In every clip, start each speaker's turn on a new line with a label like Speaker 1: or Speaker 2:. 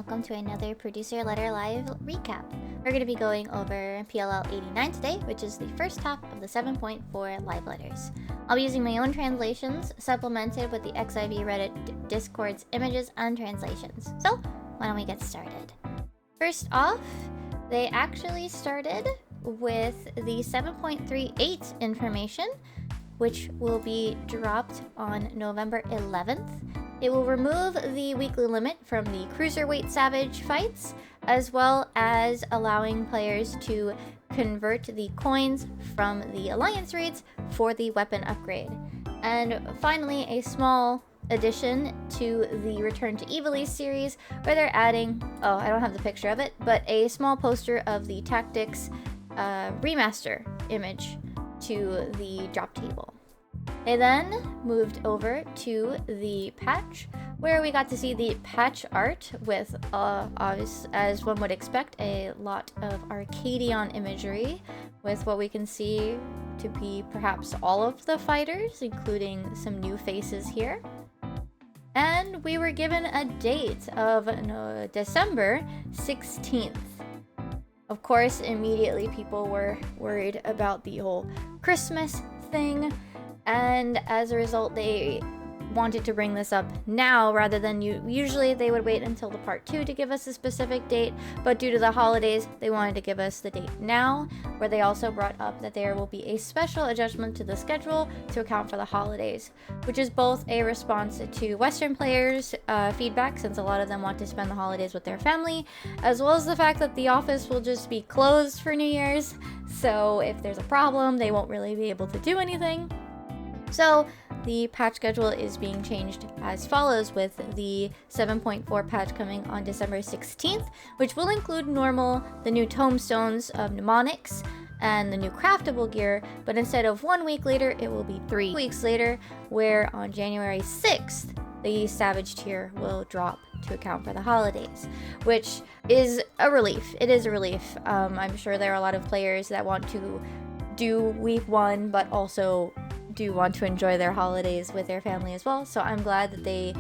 Speaker 1: welcome to another Producer Letter Live recap. We're going to be going over PLL 89 today, which is the first half of the 7.4 live letters. I'll be using my own translations, supplemented with the XIV Reddit Discord's images and translations. So, why don't we get started? First off, they actually started with the 7.38 information, which will be dropped on November 11th. It will remove the weekly limit from the Cruiserweight Savage fights, as well as allowing players to convert the coins from the Alliance raids for the weapon upgrade. And finally, a small addition to the Return to Ivalice series, where they're adding, oh, I don't have the picture of it, but a small poster of the Tactics remaster image to the drop table. They then moved over to the patch, where we got to see the patch art with, as one would expect, a lot of Arcadion imagery, with what we can see to be perhaps all of the fighters, including some new faces here. And we were given a date of December 16th. Of course, immediately people were worried about the whole Christmas thing, and as a result, they wanted to bring this up now rather than usually they would wait until the part 2 to give us a specific date, but due to the holidays, they wanted to give us the date now, where they also brought up that there will be a special adjustment to the schedule to account for the holidays, which is both a response to Western players' feedback, since a lot of them want to spend the holidays with their family, as well as the fact that the office will just be closed for New Year's, so if there's a problem, they won't really be able to do anything. So the patch schedule is being changed as follows, with the 7.4 patch coming on December 16th, which will include the new tomestones of mnemonics and the new craftable gear, but instead of 1 week later, it will be 3 weeks later, where on January 6th, the Savage tier will drop to account for the holidays, which is a relief. It is a relief. I'm sure there are a lot of players that want to do week 1, but also do want to enjoy their holidays with their family as well, so I'm glad that they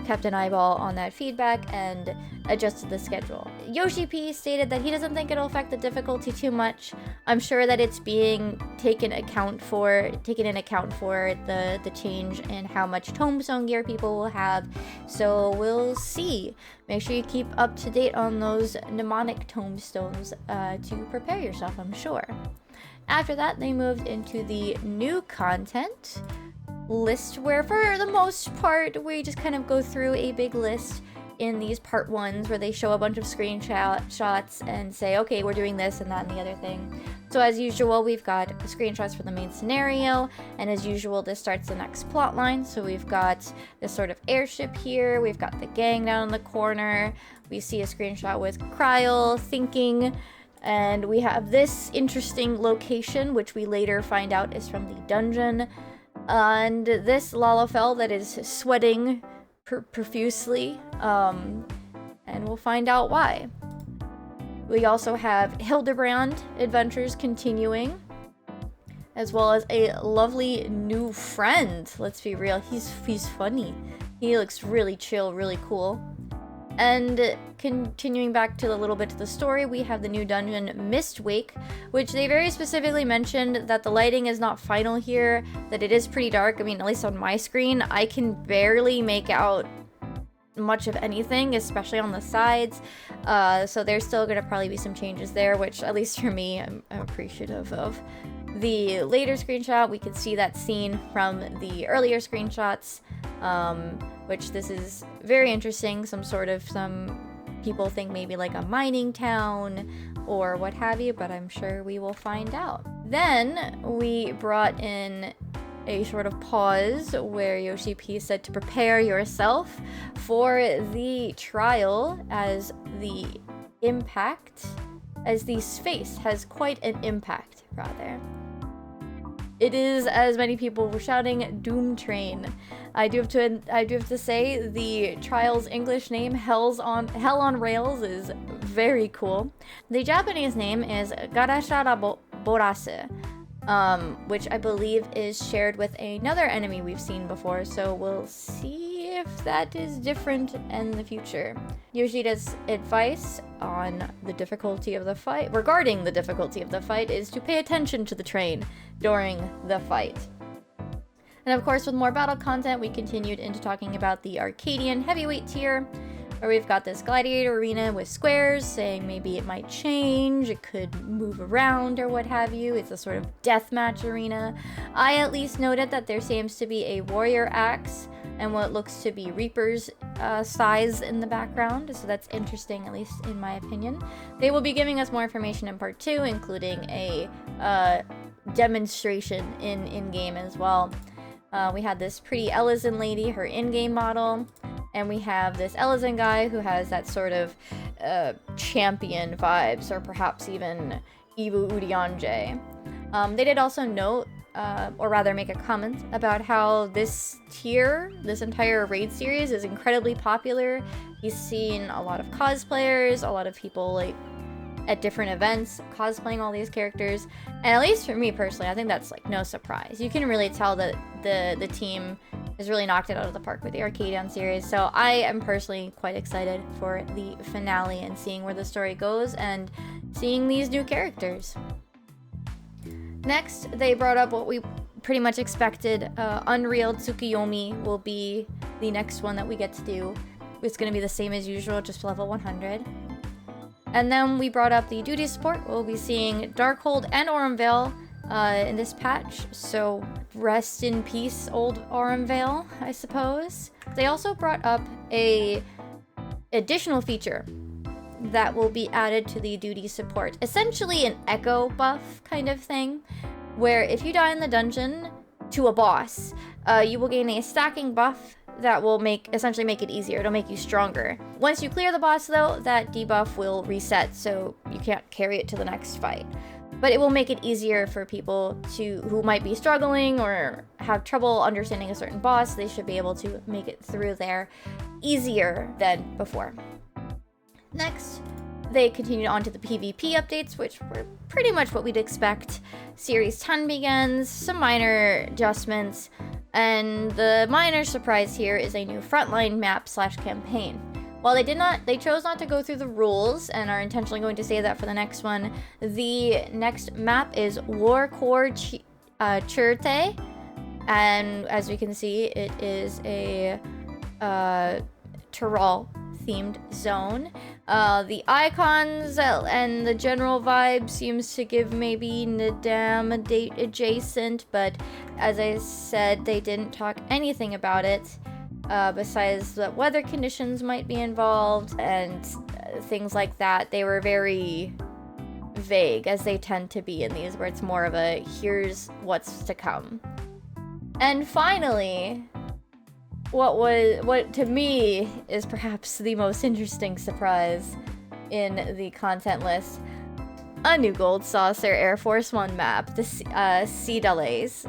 Speaker 1: kept an eyeball on that feedback and adjusted the schedule. Yoshi P stated that he doesn't think it'll affect the difficulty too much. I'm sure that it's being taken in account for the change in how much tombstone gear people will have, so we'll see. Make sure you keep up to date on those mnemonic tombstones to prepare yourself, I'm sure. After that, they moved into the new content list, where for the most part, we just kind of go through a big list in these part 1s, where they show a bunch of screenshots and say, okay, we're doing this and that and the other thing. So as usual, we've got screenshots for the main scenario, and as usual, this starts the next plot line. So we've got this sort of airship here, we've got the gang down in the corner, we see a screenshot with Kryl thinking, and we have this interesting location, which we later find out is from the dungeon, and this Lalafell that is sweating profusely, and we'll find out why. We also have Hildebrand adventures continuing, as well as a lovely new friend. Let's be real, he's funny. He looks really chill, really cool. And continuing back to a little bit to the story, we have the new dungeon Mistwake, which they very specifically mentioned that the lighting is not final here, that it is pretty dark. I mean, at least on my screen, I can barely make out much of anything, especially on the sides. So there's still going to probably be some changes there, which at least for me, I'm appreciative of. The later screenshot, we can see that scene from the earlier screenshots, which this is very interesting. Some people think maybe like a mining town or what have you, but I'm sure we will find out. Then we brought in a sort of pause where Yoshi P said to prepare yourself for the trial, as the space has quite an impact, rather. It is, as many people were shouting, Doom Train. I do have to say the trial's English name, Hell on Rails, is very cool. The Japanese name is Garashara Borase, which I believe is shared with another enemy we've seen before, so we'll see if that is different in the future. Yoshida's advice on the difficulty of the fight, regarding the difficulty of the fight, is to pay attention to the train during the fight. And of course, with more battle content, we continued into talking about the Arcadian heavyweight tier, where we've got this gladiator arena with squares, saying maybe it might change, it could move around or what have you. It's a sort of deathmatch arena. I at least noted that there seems to be a warrior axe and what looks to be Reaper's size in the background, so that's interesting, at least in my opinion. They will be giving us more information in part 2, including a demonstration in-game as well. We had this pretty Elezen lady, her in-game model, and we have this Elezen guy who has that sort of champion vibes, or perhaps even Ibu Urianger. They did also note, or rather make a comment about how this tier, this entire raid series, is incredibly popular. He's seen a lot of cosplayers, a lot of people like at different events cosplaying all these characters, and at least for me personally, I think that's like no surprise. You can really tell that the team has really knocked it out of the park with the Arcadian series, so I am personally quite excited for the finale and seeing where the story goes and seeing these new characters. Next, they brought up what we pretty much expected. Unreal Tsukuyomi will be the next one that we get to do. It's going to be the same as usual, just level 100. And then we brought up the duty support. We'll be seeing Darkhold and Auramvale in this patch, so rest in peace, old Auramvale, I suppose. They also brought up a additional feature that will be added to the duty support. Essentially an echo buff kind of thing, where if you die in the dungeon to a boss, you will gain a stacking buff that will essentially make it easier. It'll make you stronger. Once you clear the boss though, that debuff will reset, so you can't carry it to the next fight. But it will make it easier for people who might be struggling or have trouble understanding a certain boss. They should be able to make it through there easier than before. Next, they continued on to the PvP updates, which were pretty much what we'd expect. Series 10 begins, some minor adjustments, and the minor surprise here is a new frontline map/campaign. While they chose not to go through the rules and are intentionally going to save that for the next one, the next map is Warcore Chirte, and as we can see, it is a Tyrol themed zone. The icons and the general vibe seems to give maybe Nadam adjacent, but as I said, they didn't talk anything about it, besides that weather conditions might be involved and things like that. They were very vague, as they tend to be in these, where it's more of a here's what's to come. And finally, what to me is perhaps the most interesting surprise in the content list, a new Gold Saucer Air Force One map, the Sea Delays.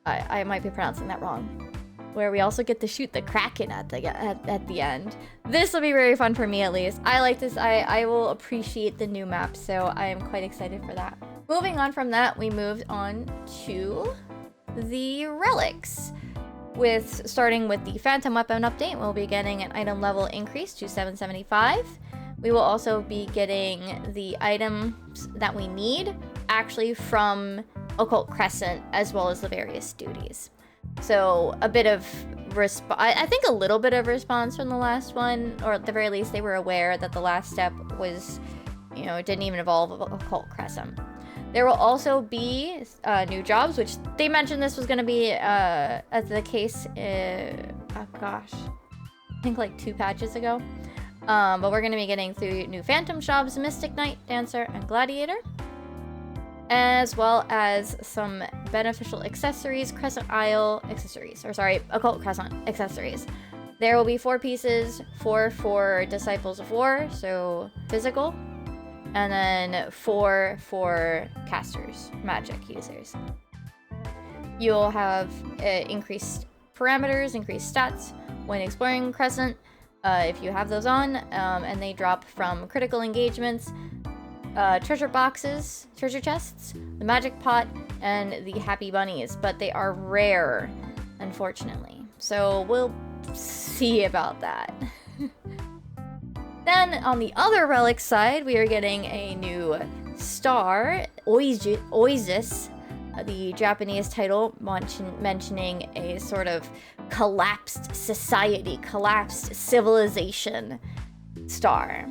Speaker 1: I might be pronouncing that wrong. Where we also get to shoot the Kraken at the end. This will be very fun for me, at least. I like this. I will appreciate the new map, so I am quite excited for that. Moving on from that, we moved on to the relics. Starting with the Phantom Weapon update, we'll be getting an item level increase to 775. We will also be getting the items that we need actually from Occult Crescent, as well as the various duties. So a bit of I think a little bit of response from the last one, or at the very least they were aware that the last step was, it didn't even involve Occult Crescent. There will also be new jobs, which they mentioned this was going to be as the case, I think like 2 patches ago. But we're going to be getting 3 new Phantom jobs, Mystic Knight, Dancer, and Gladiator. As well as some beneficial accessories, Crescent Isle accessories, Occult Crescent accessories. There will be 4 pieces, 4 for Disciples of War, so physical, and then 4 for casters, magic users. You'll have increased parameters, increased stats when exploring Crescent, if you have those on, and they drop from critical engagements, treasure boxes, treasure chests, the magic pot, and the happy bunnies, but they are rare, unfortunately. So we'll see about that. Then on the other relic side, we are getting a new star, Oasis, the Japanese title mentioning a sort of collapsed society, collapsed civilization star.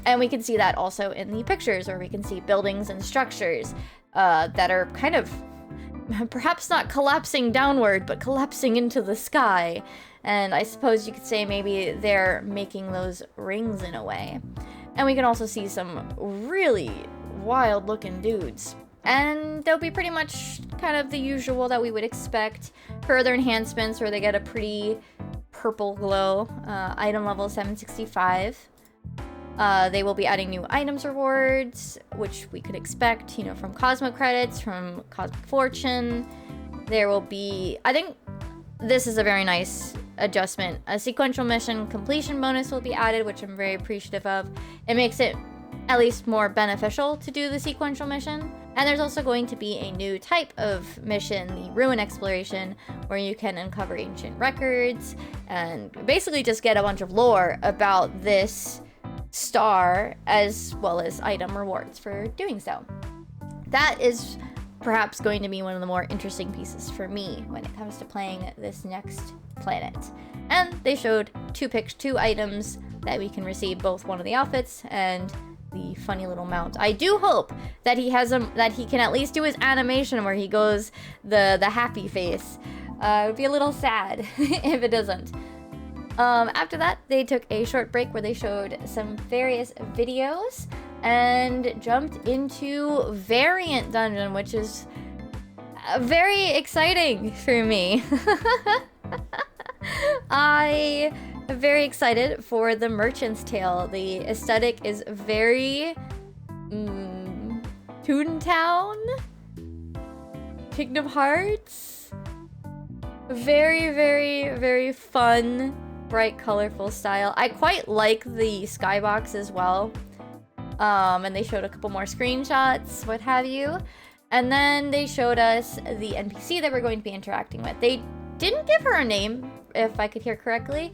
Speaker 1: And we can see that also in the pictures, where we can see buildings and structures that are kind of perhaps not collapsing downward, but collapsing into the sky. And I suppose you could say maybe they're making those rings in a way. And we can also see some really wild looking dudes. And they'll be pretty much kind of the usual that we would expect. Further enhancements where they get a pretty purple glow. Item level 765. They will be adding new items rewards, which we could expect, you know, from Cosmo credits, from Cosmic Fortune. There will be, I think this is a very nice adjustment. A sequential mission completion bonus will be added, which I'm very appreciative of. It makes it at least more beneficial to do the sequential mission. And there's also going to be a new type of mission, the Ruin Exploration, where you can uncover ancient records and basically just get a bunch of lore about this star, as well as item rewards for doing so. That is perhaps going to be one of the more interesting pieces for me when it comes to playing this next planet. And they showed two items that we can receive, both one of the outfits and the funny little mount. I do hope that he has that he can at least do his animation where he goes the happy face. It would be a little sad if it doesn't. After that, they took a short break where they showed some various videos and jumped into Variant Dungeon, which is very exciting for me. I am very excited for the Merchant's Tale. The aesthetic is very Toontown, Kingdom Hearts. Very, very, very fun, bright, colorful style. I quite like the skybox as well. And they showed a couple more screenshots, what have you. And then they showed us the NPC that we're going to be interacting with. They didn't give her a name, if I could hear correctly.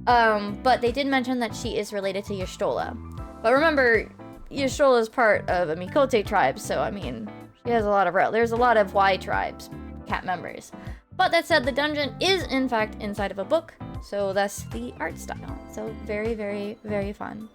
Speaker 1: But they did mention that she is related to Y'shtola. But remember, Y'shtola is part of a Mikote tribe, so I mean, she has a lot of there's a lot of Y tribes, cat members. But that said, the dungeon is in fact inside of a book, so that's the art style. So very, very, very fun.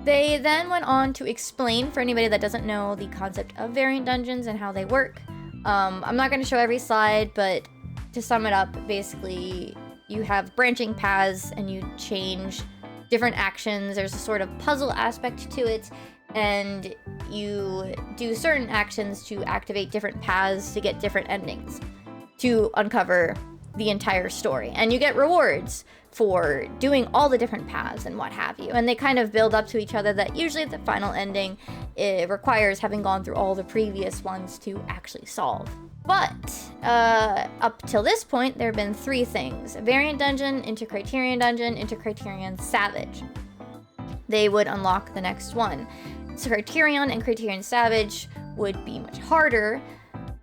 Speaker 1: They then went on to explain, for anybody that doesn't know, the concept of variant dungeons and how they work. I'm not going to show every slide, but to sum it up, basically, you have branching paths and you change different actions. There's a sort of puzzle aspect to it, and you do certain actions to activate different paths to get different endings, to uncover the entire story. And you get rewards for doing all the different paths and what have you. And they kind of build up to each other, that usually the final ending, it requires having gone through all the previous ones to actually solve. But up till this point, there have been 3 things: Variant Dungeon, Inter-Criterion Dungeon, Inter-Criterion Savage. They would unlock the next one. So Criterion and Criterion Savage would be much harder,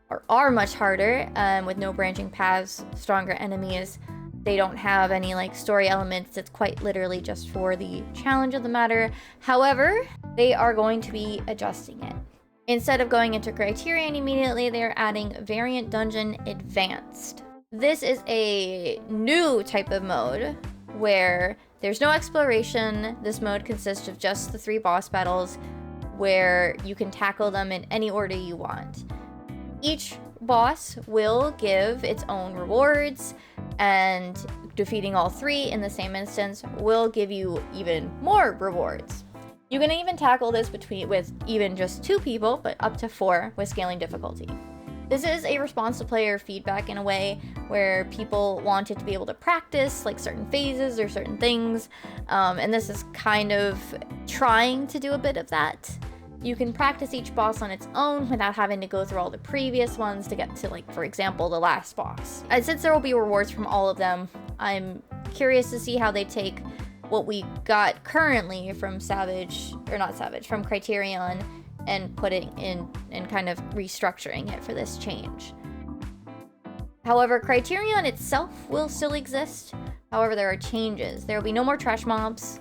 Speaker 1: or are much harder, with no branching paths, stronger enemies. They don't have any like story elements. It's quite literally just for the challenge of the matter. However, they are going to be adjusting it. Instead of going into Criterion immediately, they are adding Variant Dungeon Advanced. This is a new type of mode where there's no exploration. This mode consists of just the 3 boss battles, where you can tackle them in any order you want. Each boss will give its own rewards, and defeating all 3 in the same instance will give you even more rewards. You can even tackle this with even just 2 people, but up to 4 with scaling difficulty. This is a response to player feedback in a way where people wanted to be able to practice like certain phases or certain things, and this is kind of trying to do a bit of that. You can practice each boss on its own without having to go through all the previous ones to get to, like, for example, the last boss. And since there will be rewards from all of them, I'm curious to see how they take what we got currently from from Criterion, and put it in and kind of restructuring it for this change. However, Criterion itself will still exist. However, there are changes. There will be no more trash mobs,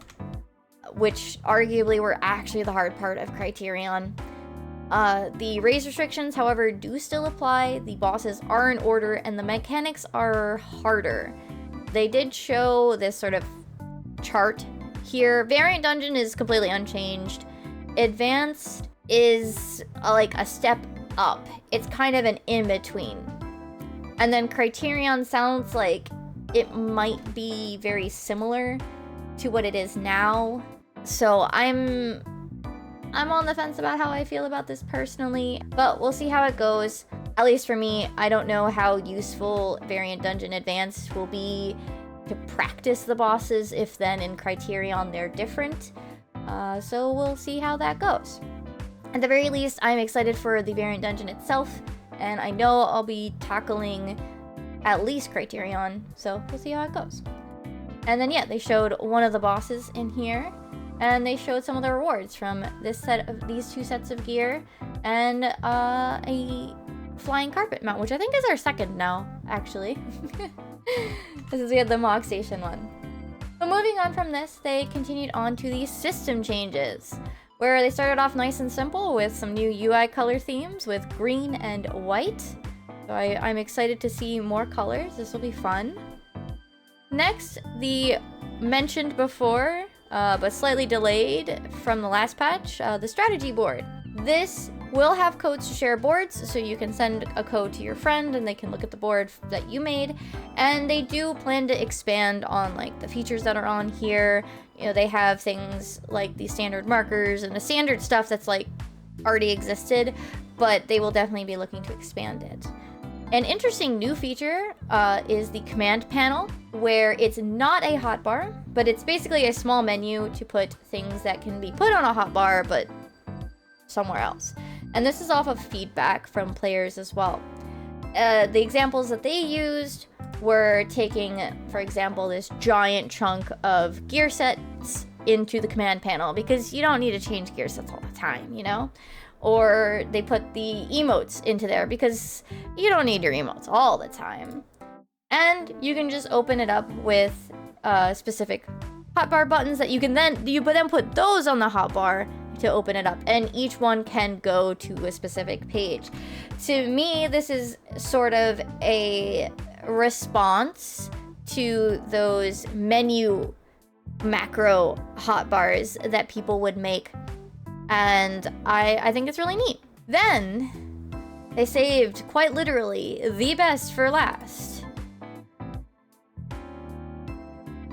Speaker 1: which arguably were actually the hard part of Criterion. The raise restrictions, however, do still apply. The bosses are in order, and the mechanics are harder. They did show this sort of chart here. Variant Dungeon is completely unchanged. Advanced is like a step up. It's kind of an in-between. And then Criterion sounds like it might be very similar to what it is now. So I'm on the fence about how I feel about this personally, but we'll see how it goes. At least for me, I don't know how useful Variant Dungeon Advanced will be to practice the bosses, if then in Criterion they're different. So we'll see how that goes. At the very least, I'm excited for the Variant Dungeon itself, and I know I'll be tackling at least Criterion, so we'll see how it goes. And then yeah, they showed one of the bosses in here, and they showed some of the rewards from these two sets of gear, and a flying carpet mount, which I think is our second now, actually. This is we had the Mog Station one. But moving on from this, they continued on to the system changes, where they started off nice and simple with some new UI color themes with green and white. So I'm excited to see more colors. This will be fun. Next, the mentioned before, but slightly delayed from the last patch, the strategy board. This will have codes to share boards, so you can send a code to your friend and they can look at the board that you made. And they do plan to expand on like the features that are on here. You know, they have things like the standard markers and the standard stuff that's like already existed, but they will definitely be looking to expand it. An interesting new feature is the command panel, where it's not a hotbar, but it's basically a small menu to put things that can be put on a hotbar, but somewhere else. And this is off of feedback from players as well. The examples that they used were taking, for example, this giant chunk of gear sets into the command panel, because you don't need to change gear sets all the time, you know? Or they put the emotes into there because you don't need your emotes all the time. And you can just open it up with specific hotbar buttons that you then put those on the hotbar to open it up, and each one can go to a specific page. To me, this is sort of a response to those menu macro hotbars that people would make, and I think it's really neat. Then they saved, quite literally, the best for last.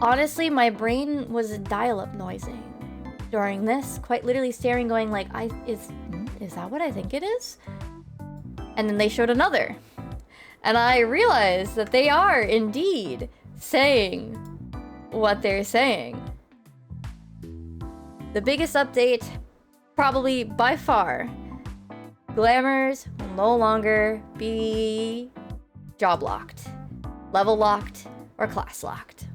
Speaker 1: Honestly, my brain was dial-up noising during this, quite literally staring, going like, is that what I think it is? And then they showed another, and I realized that they are indeed saying what they're saying. The biggest update, probably by far, glamours will no longer be job locked, level locked, or class locked.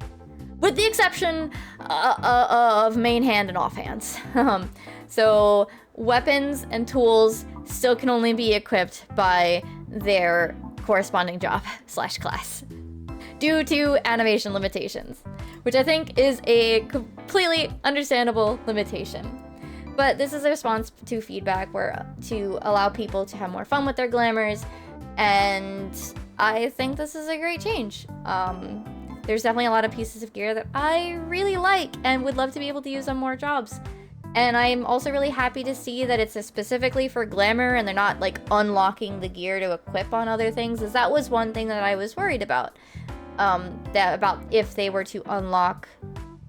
Speaker 1: With the exception of main hand and offhands. So weapons and tools still can only be equipped by their corresponding job / class due to animation limitations, which I think is a completely understandable limitation. But this is a response to feedback to allow people to have more fun with their glamours, and I think this is a great change. There's definitely a lot of pieces of gear that I really like and would love to be able to use on more jobs. And I'm also really happy to see that it's specifically for glamour and they're not like unlocking the gear to equip on other things, as that was one thing that I was worried about. About if they were to unlock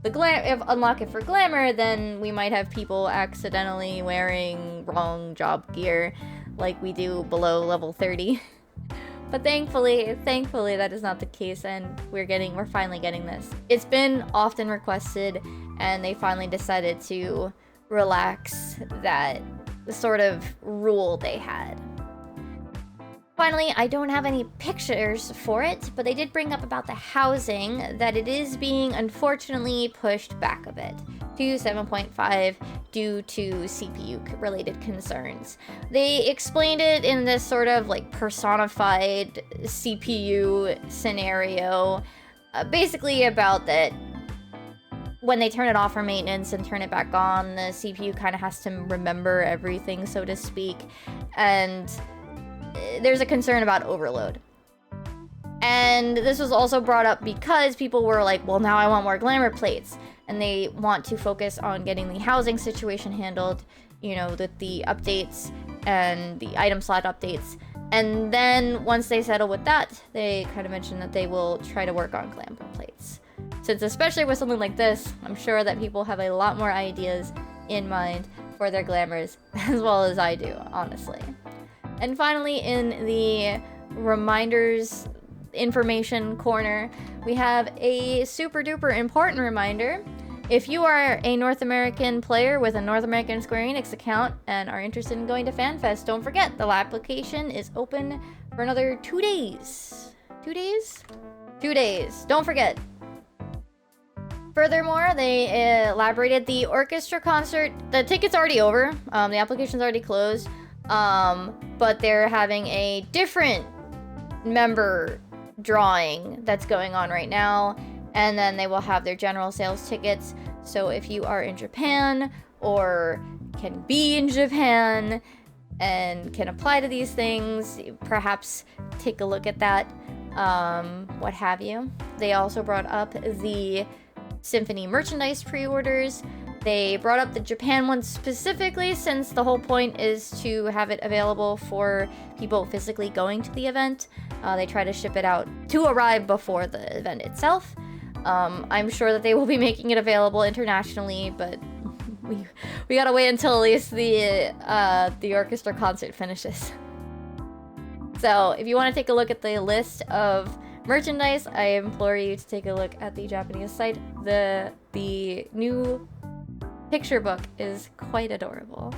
Speaker 1: it for glamour, then we might have people accidentally wearing wrong job gear like we do below level 30. But thankfully that is not the case, and we're finally getting this. It's been often requested, and they finally decided to relax that sort of rule they had. Finally, I don't have any pictures for it, but they did bring up about the housing, that it is being unfortunately pushed back a bit to 7.5 due to CPU related concerns. They explained it in this sort of like personified CPU scenario, basically about that when they turn it off for maintenance and turn it back on, the CPU kind of has to remember everything, so to speak, and there's a concern about overload. And this was also brought up because people were like, well, now I want more glamour plates, and they want to focus on getting the housing situation handled, you know, with the updates and the item slot updates. And then once they settle with that, they kind of mentioned that they will try to work on glamour plates. Since especially with something like this, I'm sure that people have a lot more ideas in mind for their glamours, as well as I do, honestly. And finally, in the reminders information corner, we have a super duper important reminder. If you are a North American player with a North American Square Enix account and are interested in going to FanFest, don't forget the application is open for another 2 days. 2 days? 2 days. Don't forget. Furthermore, they elaborated the orchestra concert. The ticket's already over. The application's already closed. But they're having a different member drawing that's going on right now. And then they will have their general sales tickets. So if you are in Japan or can be in Japan and can apply to these things, perhaps take a look at that, what have you. They also brought up the Symphony merchandise pre-orders. They brought up the Japan one specifically since the whole point is to have it available for people physically going to the event. They try to ship it out to arrive before the event itself. I'm sure that they will be making it available internationally, but we gotta wait until at least the orchestra concert finishes. So if you want to take a look at the list of merchandise, I implore you to take a look at the Japanese site. The new picture book is quite adorable.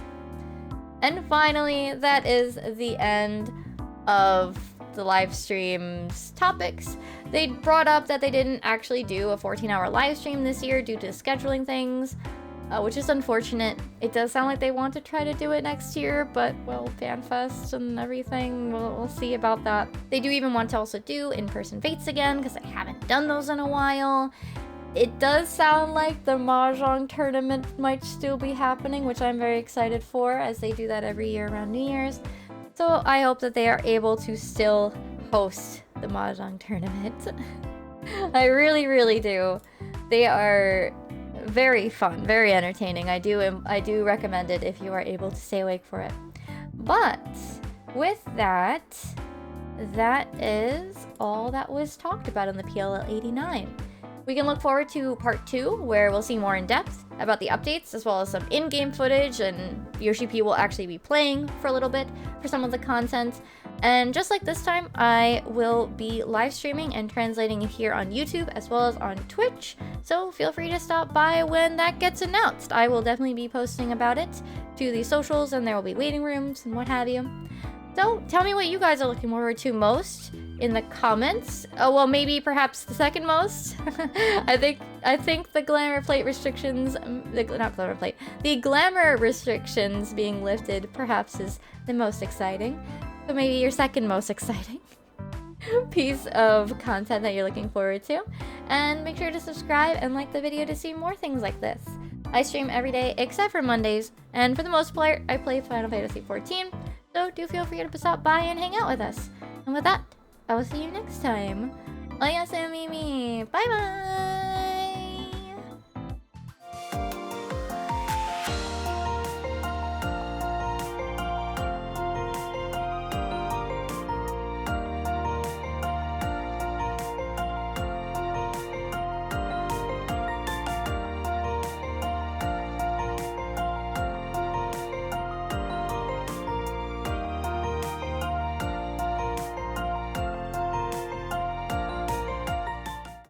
Speaker 1: And finally, that is the end of the live stream's topics. They brought up that they didn't actually do a 14-hour live stream this year due to scheduling things, which is unfortunate. It does sound like they want to try to do it next year, but, well, FanFest and everything, we'll see about that. They do even want to also do in-person Fates again, because they haven't done those in a while. It does sound like the Mahjong tournament might still be happening, which I'm very excited for, as they do that every year around New Year's. So I hope that they are able to still host the Mahjong tournament. I really, really do. They are very fun, very entertaining. I do recommend it if you are able to stay awake for it. But with that is all that was talked about in the PLL 89. We can look forward to part 2, where we'll see more in depth about the updates, as well as some in-game footage, and Yoshi P will actually be playing for a little bit for some of the content. And just like this time, I will be live streaming and translating it here on YouTube, as well as on Twitch, so feel free to stop by when that gets announced. I will definitely be posting about it to the socials, and there will be waiting rooms and what have you. So tell me what you guys are looking forward to most in the comments. Oh, well, maybe perhaps the second most. I think the glamour plate restrictions, the glamour restrictions being lifted perhaps is the most exciting. So maybe your second most exciting piece of content that you're looking forward to. And make sure to subscribe and like the video to see more things like this. I stream every day except for Mondays, and for the most part, I play Final Fantasy XIV. So do feel free to stop by and hang out with us. And with that, I will see you next time. Oyasumimi. Bye bye!